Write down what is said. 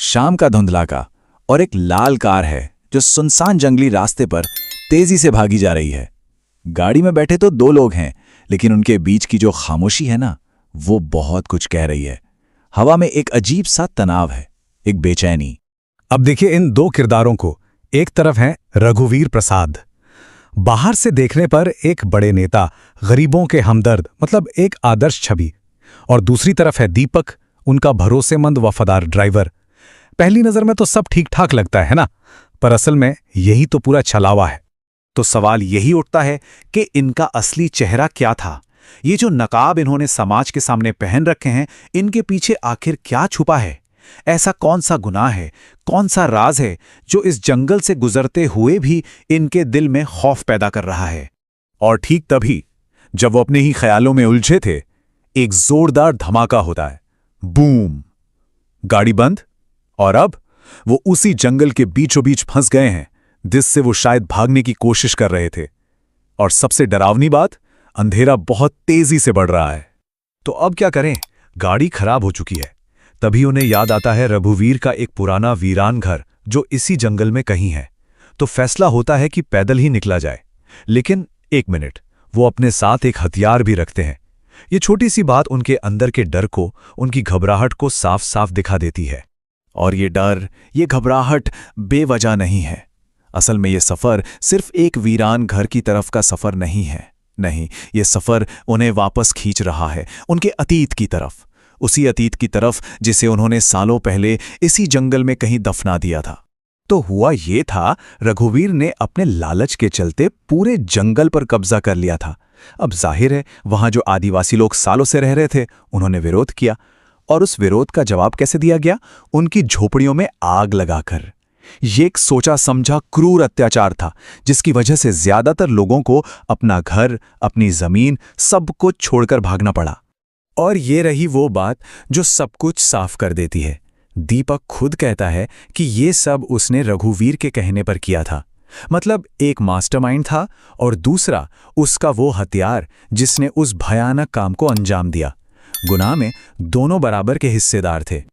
शाम का धुंधलाका और एक लाल कार है जो सुनसान जंगली रास्ते पर तेजी से भागी जा रही है। गाड़ी में बैठे तो दो लोग हैं, लेकिन उनके बीच की जो खामोशी है ना, वो बहुत कुछ कह रही है। हवा में एक अजीब सा तनाव है, एक बेचैनी। अब देखिए इन दो किरदारों को। एक तरफ है रघुवीर प्रसाद, बाहर से देखने पर एक बड़े नेता, गरीबों के हमदर्द, मतलब एक आदर्श छवि। और दूसरी तरफ है दीपक, उनका भरोसेमंद वफादार ड्राइवर। पहली नजर में तो सब ठीक ठाक लगता है ना, पर असल में यही तो पूरा छलावा है। तो सवाल यही उठता है कि इनका असली चेहरा क्या था। ये जो नकाब इन्होंने समाज के सामने पहन रखे हैं, इनके पीछे आखिर क्या छुपा है? ऐसा कौन सा गुनाह है, कौन सा राज है जो इस जंगल से गुजरते हुए भी इनके दिल में खौफ पैदा कर रहा है? और ठीक तभी, जब वो अपने ही ख्यालों में उलझे थे, एक जोरदार धमाका होता है। बूम! गाड़ी बंद, और अब वो उसी जंगल के बीचों बीच फंस गए हैं जिससे वो शायद भागने की कोशिश कर रहे थे। और सबसे डरावनी बात, अंधेरा बहुत तेजी से बढ़ रहा है। तो अब क्या करें? गाड़ी खराब हो चुकी है। तभी उन्हें याद आता है रघुवीर का एक पुराना वीरान घर जो इसी जंगल में कहीं है। तो फैसला होता है कि पैदल ही निकला जाए। लेकिन एक मिनट, वो अपने साथ एक हथियार भी रखते हैं। ये छोटी सी बात उनके अंदर के डर को, उनकी घबराहट को साफ साफ दिखा देती है। और ये डर, ये घबराहट बेवजह नहीं है। असल में ये सफ़र सिर्फ एक वीरान घर की तरफ का सफ़र नहीं है। नहीं, ये सफ़र उन्हें वापस खींच रहा है, उनके अतीत की तरफ। उसी अतीत की तरफ जिसे उन्होंने सालों पहले इसी जंगल में कहीं दफना दिया था। तो हुआ ये था, रघुवीर ने अपने लालच के चलते पूरे जंगल पर कब्जा कर लिया था। अब जाहिर है, वहां जो आदिवासी लोग सालों से रह रहे थे, उन्होंने विरोध किया। और उस विरोध का जवाब कैसे दिया गया? उनकी झोपड़ियों में आग लगाकर। ये एक सोचा समझा क्रूर अत्याचार था, जिसकी वजह से ज्यादातर लोगों को अपना घर, अपनी जमीन, सब कुछ छोड़कर भागना पड़ा। और ये रही वो बात जो सब कुछ साफ कर देती है। दीपक खुद कहता है कि ये सब उसने रघुवीर के कहने पर किया था। मतलब एक मास्टरमाइंड था और दूसरा उसका वो हथियार जिसने उस भयानक काम को अंजाम दिया। गुनाह में दोनों बराबर के हिस्सेदार थे।